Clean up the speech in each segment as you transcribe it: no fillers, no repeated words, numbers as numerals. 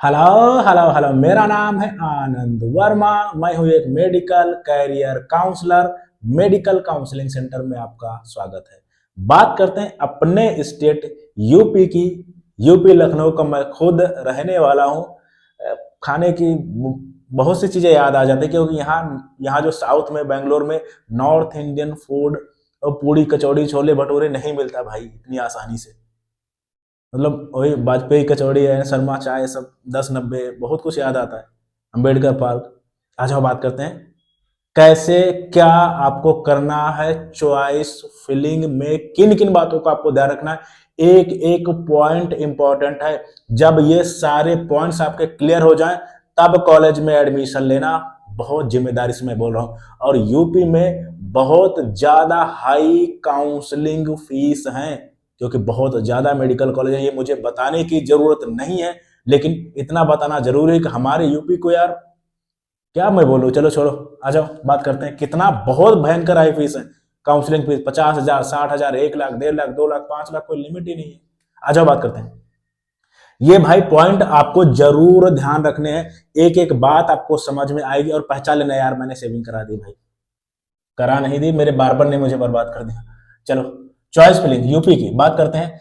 Hello hello hello, मेरा नाम है आनंद वर्मा। मैं हूँ एक medical career counsellor. Medical counselling centre में आपका स्वागत है। बात करते हैं अपने स्टेट यूपी की। यूपी लखनऊ का मैं खुद रहने वाला हूँ। खाने की बहुत सी चीज़ें याद आ जाती है, क्योंकि यहाँ यहाँ जो साउथ में बेंगलोर में नॉर्थ इंडियन फूड और पूड़ी कचौड़ी छोले भटूरे नहीं मिलता भाई इतनी आसानी से। मतलब वही वाजपेयी कचौड़ी है, शर्मा चाय, सब 10-90 बहुत कुछ याद आता है। अंबेडकर पार्क। आज हम बात करते हैं कैसे क्या आपको करना है चॉइस फिलिंग में, किन किन बातों का आपको ध्यान रखना है। एक एक पॉइंट इंपॉर्टेंट है। जब ये सारे पॉइंट्स आपके क्लियर हो जाएं तब कॉलेज में एडमिशन लेना। बहुत जिम्मेदारी से मैं बोल रहा हूं। और यूपी में बहुत ज्यादा हाई काउंसलिंग फीस है, क्योंकि बहुत ज्यादा मेडिकल कॉलेज है। ये मुझे बताने की जरूरत नहीं है, लेकिन इतना बताना जरूरी है कि हमारे यूपी को यार क्या मैं बोलूं। चलो छोड़ो, आ जाओ बात करते हैं कितना बहुत भयंकर हाई फीस है। काउंसलिंग फीस 50,000, 60,000, 1 लाख, 1.5 लाख, 2 लाख, 5 लाख, कोई लिमिट ही नहीं है। आ जाओ बात करते हैं। ये भाई पॉइंट आपको जरूर ध्यान रखने हैं। एक एक बात आपको समझ में आएगी और पहचान लेना यार मैंने सेविंग करा दी भाई। करा नहीं दी, मेरे बार्बर ने मुझे बर्बाद कर दिया। चलो, चॉइस फिलिंग यूपी की बात करते हैं।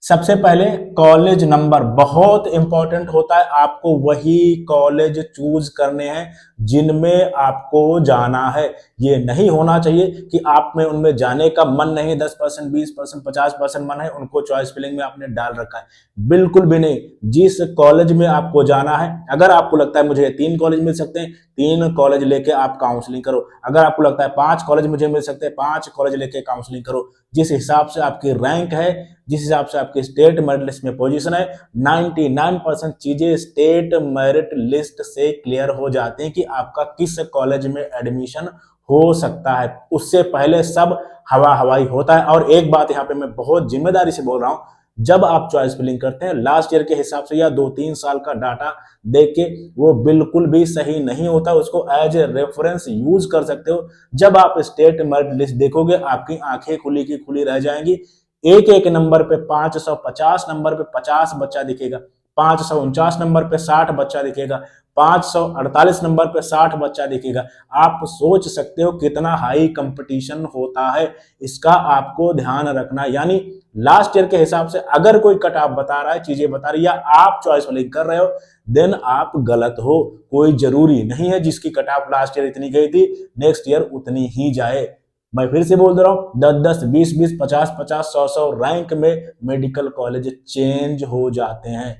सबसे पहले कॉलेज नंबर बहुत इंपॉर्टेंट होता है। आपको वही कॉलेज चूज करने हैं जिनमें आपको जाना है। ये नहीं होना चाहिए कि आप में उनमें जाने का मन नहीं, 10%, 20%, 50% मन है, उनको चॉइस फिलिंग में आपने डाल रखा है। बिल्कुल भी नहीं। जिस कॉलेज में आपको जाना है, अगर आपको लगता है मुझे 3 कॉलेज मिल सकते हैं, 3 कॉलेज लेके आप काउंसलिंग करो। अगर आपको लगता है 5 कॉलेज मुझे मिल सकते हैं, 5 कॉलेज लेके काउंसलिंग करो। जिस हिसाब से आपकी रैंक है, जिस हिसाब से आपकी स्टेट मेरिट लिस्ट में पोजीशन है, 99% चीजें स्टेट मेरिट लिस्ट से क्लियर हो जाती हैं कि आपका किस कॉलेज में एडमिशन हो सकता है। उससे पहले सब हवा हवाई होता है। और एक बात यहाँ पे मैं बहुत जिम्मेदारी से बोल रहा हूँ, जब आप चॉइस फिलिंग करते हैं लास्ट ईयर के हिसाब से या 2-3 साल का डाटा देख के, वो बिल्कुल भी सही नहीं होता। उसको एज ए रेफरेंस यूज कर सकते हो। जब आप स्टेट मेरिट लिस्ट देखोगे आपकी आंखें खुली की खुली रह जाएंगी। एक एक नंबर पे 550 नंबर पे 50 बच्चा दिखेगा, 549 नंबर पे 60 बच्चा दिखेगा, 548 नंबर पे 60 बच्चा दिखेगा। आप सोच सकते हो कितना हाई कंपटीशन होता है। इसका आपको ध्यान रखना। यानी लास्ट ईयर के हिसाब से अगर कोई कट ऑफ बता रहा है, चीजें बता रही है, या आप चॉइस फिलिंग कर रहे हो, देन आप गलत हो। कोई जरूरी नहीं है जिसकी कट ऑफ लास्ट ईयर इतनी गई थी नेक्स्ट ईयर उतनी ही जाए। मैं फिर से बोल दे रहा हूं, 10-10, 20-20, 50-50, 100-100 रैंक में मेडिकल कॉलेज चेंज हो जाते हैं।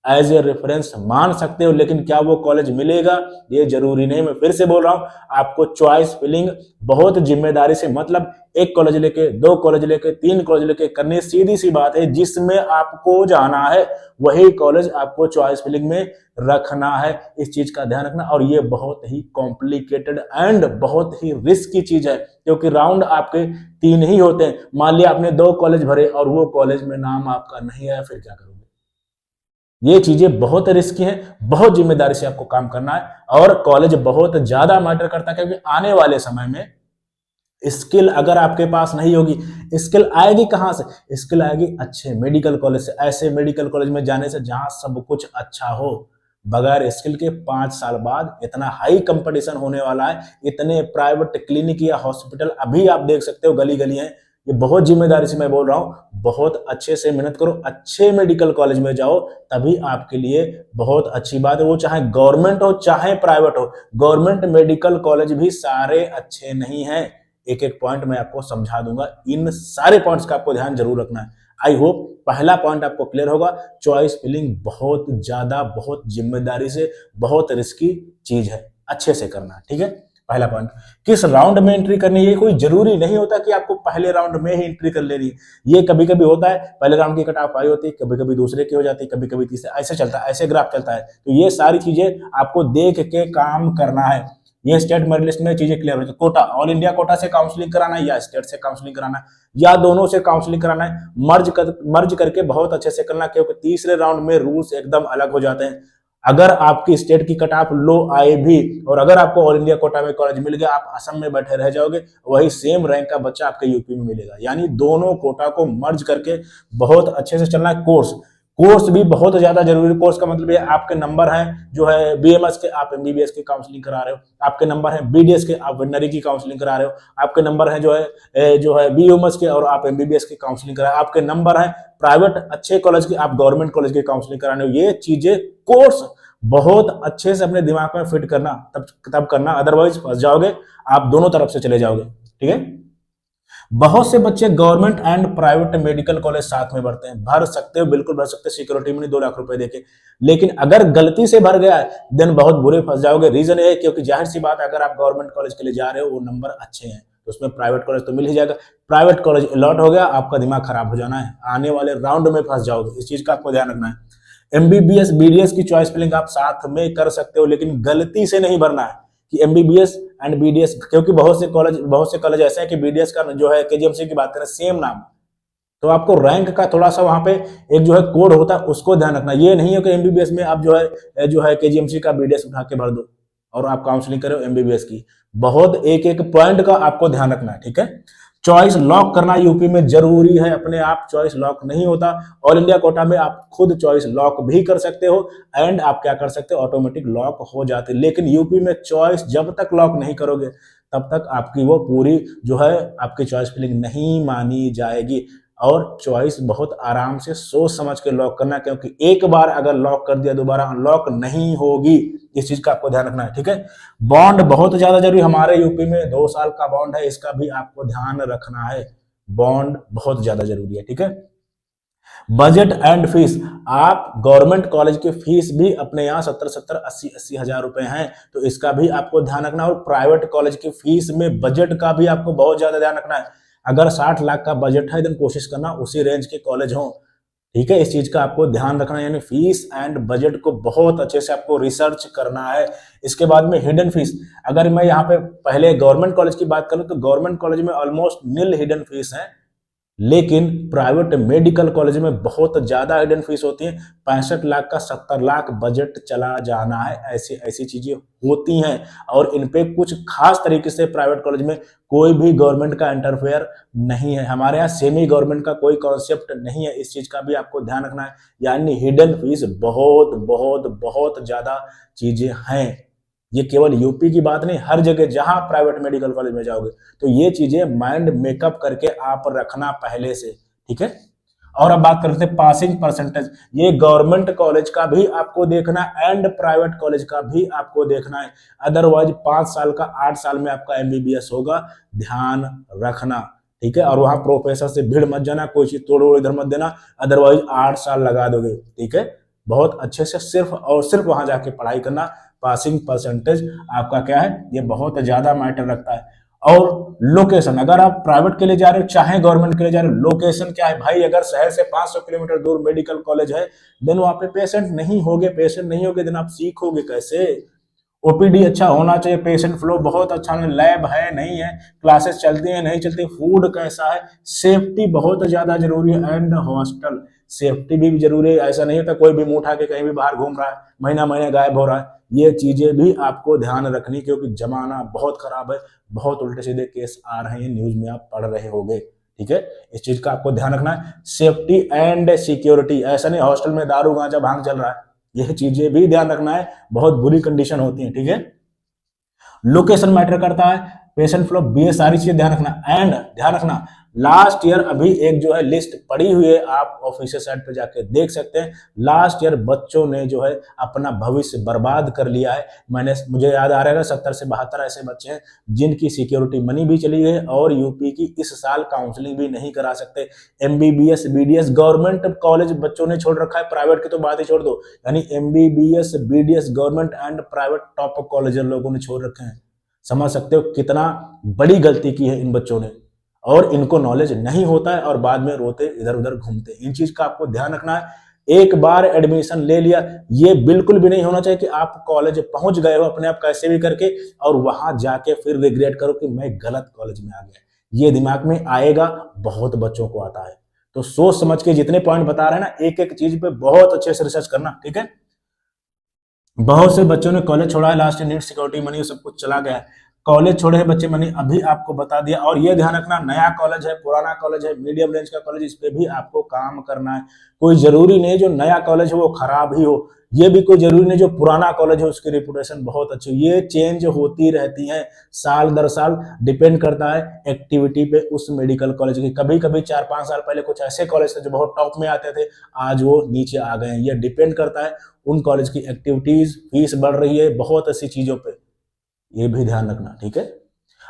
एज ए रेफरेंस मान सकते हो, लेकिन क्या वो कॉलेज मिलेगा ये जरूरी नहीं। मैं फिर से बोल रहा हूं, आपको चॉइस फिलिंग बहुत जिम्मेदारी से, मतलब 1 कॉलेज लेके, 2 कॉलेज लेके, 3 कॉलेज लेके करनी सीधी सी बात है। जिसमें आपको जाना है वही कॉलेज आपको चॉइस फिलिंग में रखना है। इस चीज का ध्यान रखना। और ये बहुत ही कॉम्प्लिकेटेड एंड बहुत ही रिस्की चीज है, क्योंकि राउंड आपके 3 ही होते हैं। मान लिया आपने 2 कॉलेज भरे और वो कॉलेज में नाम आपका नहीं आया, फिर क्या करोगे। ये चीजें बहुत रिस्की हैं। बहुत जिम्मेदारी से आपको काम करना है। और कॉलेज बहुत ज्यादा मैटर करता है, क्योंकि आने वाले समय में स्किल अगर आपके पास नहीं होगी, स्किल आएगी कहां से? स्किल आएगी अच्छे मेडिकल कॉलेज से। ऐसे मेडिकल कॉलेज में जाने से जहां सब कुछ अच्छा हो। बगैर स्किल के 5 साल बाद इतना हाई कंपटीशन होने वाला है। इतने प्राइवेट क्लिनिक या हॉस्पिटल अभी आप देख सकते हो गली गली हैं। ये बहुत जिम्मेदारी से मैं बोल रहा हूं, बहुत अच्छे से मेहनत करो, अच्छे मेडिकल कॉलेज में जाओ, तभी आपके लिए बहुत अच्छी बात है। वो चाहे गवर्नमेंट हो चाहे प्राइवेट हो। गवर्नमेंट मेडिकल कॉलेज भी सारे अच्छे नहीं हैं। एक एक पॉइंट मैं आपको समझा दूंगा। इन सारे पॉइंट्स का आपको ध्यान जरूर रखना है। आई होप पहला पॉइंट आपको क्लियर होगा। चॉइस फिलिंग बहुत ज्यादा, बहुत जिम्मेदारी से, बहुत रिस्की चीज है, अच्छे से करना है, ठीक है। पहला पॉइंट, किस राउंड में एंट्री करनी है। ये कोई जरूरी नहीं होता कि आपको पहले राउंड में ही एंट्री कर लेनी है। ये कभी कभी होता है पहले राउंड की कट ऑफ हाई होती है, कभी कभी दूसरे की हो जाती है, कभी कभी तीसरे, ऐसे चलता है, ऐसे ग्राफ चलता है। तो ये सारी चीजें आपको देख के काम करना है। ये स्टेट मेरिट लिस्ट में चीजें क्लियर हो जाए। कोटा, ऑल इंडिया कोटा से काउंसलिंग कराना है या स्टेट से काउंसलिंग कराना है या दोनों से काउंसलिंग कराना है, मर्ज करके बहुत अच्छे से करना, क्योंकि तीसरे राउंड में रूल्स एकदम अलग हो जाते हैं। अगर आपकी स्टेट की कट ऑफ लो आए भी और अगर आपको ऑल इंडिया कोटा में कॉलेज मिल गया, आप असम में बैठे रह जाओगे, वही सेम रैंक का बच्चा आपके यूपी में मिलेगा। यानी दोनों कोटा को मर्ज करके बहुत अच्छे से चलना है। कोर्स कोर्स भी बहुत ज्यादा जरूरी। कोर्स का मतलब ये आपके नंबर हैं जो है बीएमएस के, आप एमबीबीएस की काउंसलिंग करा रहे हो, आपके नंबर हैं बीडीएस के, आप वेटनरी की काउंसलिंग करा रहे हो, आपके नंबर हैं जो है बीएमएस के और आप एमबीबीएस की काउंसलिंग करा रहे हो, आपके नंबर हैं प्राइवेट अच्छे कॉलेज के, आप गवर्नमेंट कॉलेज की काउंसलिंग करा रहे हो। ये चीजें कोर्स बहुत अच्छे से अपने दिमाग में फिट करना, तब करना, अदरवाइज फंस जाओगे, आप दोनों तरफ से चले जाओगे। ठीक है, बहुत से बच्चे government and private medical college साथ में भरते हैं, भर सकते हो, बिल्कुल भर सकते हो, सिक्योरिटी मनी 2 लाख रुपए देके। लेकिन अगर गलती से भर गया है देन बहुत बुरे फंस जाओगे। रीजन ये है क्योंकि जाहिर सी बात है, अगर आप गवर्नमेंट कॉलेज के लिए जा रहे हो, वो नंबर अच्छे हैं तो उसमें प्राइवेट कॉलेज तो मिल ही जाएगा। प्राइवेट कॉलेज अलॉट हो गया, आपका दिमाग खराब हो जाना है, आने वाले राउंड में फंस जाओगे। इस चीज का आपको ध्यान रखना है। एमबीबीएस बीडीएस की चॉइस फिलिंग आप साथ में कर सकते हो, लेकिन गलती से नहीं भरना है कि एमबीबीएस एंड बीडीएस, क्योंकि बहुत से कॉलेज ऐसे हैं कि बीडीएस का जो है केजीएमसी की बात करें सेम नाम, तो आपको रैंक का थोड़ा सा वहां पे एक जो है कोड होता है, उसको ध्यान रखना। ये नहीं है कि एमबीबीएस में आप जो है केजीएमसी का बीडीएस उठा के भर दो और आप काउंसलिंग करो एमबीबीएस की। बहुत एक एक पॉइंट का आपको ध्यान रखना है। ठीक है, चॉइस लॉक करना यूपी में जरूरी है, अपने आप चॉइस लॉक नहीं होता। ऑल इंडिया कोटा में आप खुद चॉइस लॉक भी कर सकते हो एंड आप क्या कर सकते हो, ऑटोमेटिक लॉक हो जाते। लेकिन यूपी में चॉइस जब तक लॉक नहीं करोगे तब तक आपकी वो पूरी जो है आपकी चॉइस फिलिंग नहीं मानी जाएगी। और चॉइस बहुत आराम से सोच समझ के लॉक करना, क्योंकि एक बार अगर लॉक कर दिया दोबारा अनलॉक नहीं होगी। इस चीज का आपको ध्यान रखना है। ठीक है, बॉन्ड बहुत ज्यादा जरूरी, हमारे यूपी में 2 साल का बॉन्ड है, इसका भी आपको ध्यान रखना है। बॉन्ड बहुत ज्यादा जरूरी है। ठीक है, बजट एंड फीस, आप गवर्नमेंट कॉलेज की फीस भी अपने यहाँ 70-80 हजार रुपए हैं, तो इसका भी आपको ध्यान रखना है। और प्राइवेट कॉलेज की फीस में बजट का भी आपको बहुत ज्यादा ध्यान रखना है। अगर 60 लाख का बजट है देन कोशिश करना उसी रेंज के कॉलेज हो। ठीक है, इस चीज का आपको ध्यान रखना है, यानी फीस एंड बजट को बहुत अच्छे से आपको रिसर्च करना है। इसके बाद में हिडन फीस, अगर मैं यहाँ पे पहले गवर्नमेंट कॉलेज की बात करूं तो गवर्नमेंट कॉलेज में ऑलमोस्ट नील हिडन फीस है, लेकिन प्राइवेट मेडिकल कॉलेज में बहुत ज्यादा हिडन फीस होती है। 65 लाख का 70 लाख बजट चला जाना है, ऐसी ऐसी चीजें होती हैं। और इन पे कुछ खास तरीके से प्राइवेट कॉलेज में कोई भी गवर्नमेंट का इंटरफेयर नहीं है। हमारे यहाँ सेमी गवर्नमेंट का कोई कॉन्सेप्ट नहीं है, इस चीज का भी आपको ध्यान रखना है। यानी हिडन फीस बहुत बहुत बहुत ज्यादा चीजें हैं। ये केवल यूपी की बात नहीं, हर जगह जहां प्राइवेट मेडिकल कॉलेज में जाओगे तो ये चीजें माइंड मेकअप करके आप रखना पहले से। ठीक है, और अब बात करते हैं पासिंग परसेंटेज। ये गवर्नमेंट कॉलेज का भी आपको देखना है एंड प्राइवेट कॉलेज का भी आपको देखना है, अदरवाइज 5 साल का 8 साल में आपका एमबीबीएस होगा, ध्यान रखना। ठीक है, और वहां प्रोफेसर से भीड़ मत जाना, कोई चीज तोड़ इधर मत देना, अदरवाइज 8 साल लगा दोगे। ठीक है, बहुत अच्छे से सिर्फ और सिर्फ वहां जाके पढ़ाई करना। पासिंग परसेंटेज आपका क्या है, ये बहुत ज्यादा मैटर रखता है। और लोकेशन, अगर आप प्राइवेट के लिए जा रहे हो चाहे गवर्नमेंट के लिए जा रहे हो, लोकेशन क्या है भाई। अगर शहर से 500 किलोमीटर दूर मेडिकल कॉलेज है देन वहां पे पेशेंट नहीं होगे देन आप सीखोगे कैसे। ओपीडी अच्छा होना चाहिए, पेशेंट फ्लो बहुत अच्छा होना, लैब है नहीं है, क्लासेस चलती है नहीं चलती, फूड कैसा है, सेफ्टी बहुत ज्यादा जरूरी है एंड हॉस्टल सेफ्टी भी जरूरी है। ऐसा नहीं होता कोई भी मुंह उठा के कहीं भी बाहर घूम रहा है, महीना महीना गायब हो रहा है। ये चीजें भी आपको ध्यान रखनी, क्योंकि जमाना बहुत खराब है, बहुत उल्टे सीधे केस आ रहे हैं, न्यूज में आप पढ़ रहे होंगे। ठीक है, इस चीज का आपको ध्यान रखना है। सेफ्टी एंड सिक्योरिटी, ऐसा नहीं हॉस्टल में दारू गांजा भांग चल रहा है, यह चीजें भी ध्यान रखना है, बहुत बुरी कंडीशन होती है। ठीक है, लोकेशन मैटर करता है, पेशेंट फ्लो भी, सारी चीजें ध्यान रखना। एंड ध्यान रखना लास्ट ईयर अभी एक जो है लिस्ट पड़ी हुई है, आप ऑफिशियल साइट पे जाके देख सकते हैं। लास्ट ईयर बच्चों ने जो है अपना भविष्य बर्बाद कर लिया है। मुझे याद आ रहा है 70 से 72 ऐसे बच्चे हैं जिनकी सिक्योरिटी मनी भी चली गई और यूपी की इस साल काउंसलिंग भी नहीं करा सकते। एमबीबीएस बीडीएस गवर्नमेंट कॉलेज बच्चों ने छोड़ रखा है, प्राइवेट की तो बात ही छोड़ दो। यानी MBBS BDS government and private top college लोगों ने छोड़ रखे हैं। समझ सकते हो कितना बड़ी गलती की है इन बच्चों ने, और इनको नॉलेज नहीं होता है और बाद में रोते इधर उधर घूमते। इन चीज का आपको ध्यान रखना है। एक बार एडमिशन ले लिया, ये बिल्कुल भी नहीं होना चाहिए कि आप कॉलेज पहुंच गए हो अपने आप कैसे भी करके और वहां जाके फिर रिग्रेट करो कि मैं गलत कॉलेज में आ गया। ये दिमाग में आएगा, बहुत बच्चों को आता है। तो सोच समझ के जितने पॉइंट बता रहे हैं ना, एक एक चीज पे बहुत अच्छे से रिसर्च करना। ठीक है, बहुत से बच्चों ने कॉलेज छोड़ा है, लास्ट नीट सिक्योरिटी मनी सब कुछ चला गया है। कॉलेज छोड़े हैं बच्चे, मैंने अभी आपको बता दिया। और ये ध्यान रखना, नया कॉलेज है, पुराना कॉलेज है, मीडियम रेंज का कॉलेज, इस पे भी आपको काम करना है। कोई जरूरी नहीं जो नया कॉलेज है वो खराब ही हो, ये भी कोई जरूरी नहीं जो पुराना कॉलेज है उसकी रेपुटेशन बहुत अच्छी हो। ये चेंज होती रहती है साल दर साल, डिपेंड करता है एक्टिविटी पे उस मेडिकल कॉलेज की। कभी कभी 4-5 साल पहले कुछ ऐसे कॉलेज थे जो बहुत टॉप में आते थे, आज वो नीचे आ गए हैं। ये डिपेंड करता है उन कॉलेज की एक्टिविटीज, फीस बढ़ रही है, बहुत ऐसी चीजों पे, ये भी ध्यान रखना, ठीक है।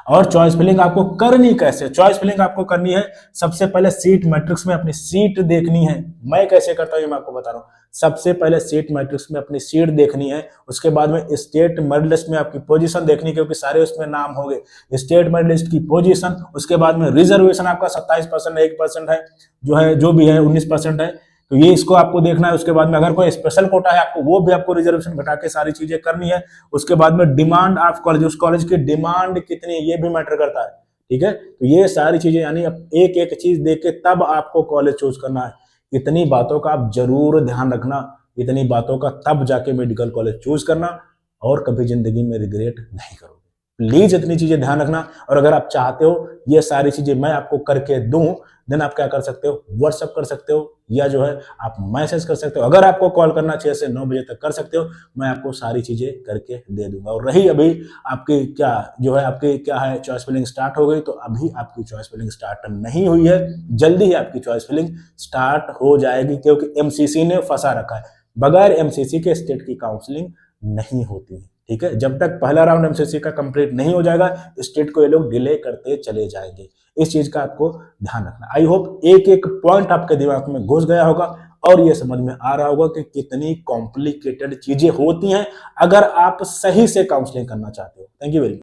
और चॉइस फिलिंग आपको करनी कैसे? चॉइस फिलिंग आपको करनी है, सबसे पहले सीट मैट्रिक्स में अपनी सीट देखनी है। मैं कैसे करता हूं मैं आपको बता रहा हूं। सबसे पहले सीट मैट्रिक्स में अपनी सीट देखनी है, उसके बाद में स्टेट मेरिट लिस्ट में आपकी पोजीशन देखनी, क्योंकि सारे उसमें नाम हो गए। स्टेट मेरिट लिस्ट की पोजीशन, उसके बाद में रिजर्वेशन आपका 27% है, 1% है, जो भी है 19% है, तो ये इसको आपको देखना है। उसके बाद में अगर कोई स्पेशल कोटा है आपको, वो भी आपको रिजर्वेशन घटा के सारी चीजें करनी है। उसके बाद में डिमांड ऑफ कॉलेज, उस कॉलेज की डिमांड कितनी है ये भी मैटर करता है, ठीक है। तो ये सारी चीजें, यानी एक एक चीज देख के तब आपको कॉलेज चूज करना है। इतनी बातों का आप जरूर ध्यान रखना, इतनी बातों का तब जाके मेडिकल कॉलेज चूज करना, और कभी जिंदगी में रिग्रेट नहीं करोगे। प्लीज इतनी चीजें ध्यान रखना। और अगर आप चाहते हो ये सारी चीजें मैं आपको करके दूं, देन आप क्या कर सकते हो, व्हाट्सएप कर सकते हो, या जो है आप मैसेज कर सकते हो। अगर आपको कॉल करना 6 से 9 बजे तक कर सकते हो, मैं आपको सारी चीजें करके दे दूंगा। और रही अभी आपकी क्या जो है, आपकी क्या है, चॉइस फिलिंग स्टार्ट हो गई, तो अभी आपकी चॉइस फिलिंग स्टार्ट नहीं हुई है, जल्दी ही आपकी चॉइस फिलिंग स्टार्ट हो जाएगी, क्योंकि एमसीसी ने फंसा रखा है। बगैर एमसीसी के स्टेट की काउंसलिंग नहीं होती है, ठीक है। जब तक पहला राउंड एमसीसी का कंप्लीट नहीं हो जाएगा, स्टेट को ये लोग डिले करते चले जाएंगे। इस चीज का आपको ध्यान रखना। आई होप एक एक पॉइंट आपके दिमाग में घुस गया होगा और ये समझ में आ रहा होगा कि कितनी कॉम्प्लिकेटेड चीजें होती हैं अगर आप सही से काउंसलिंग करना चाहते हो। Thank you very much.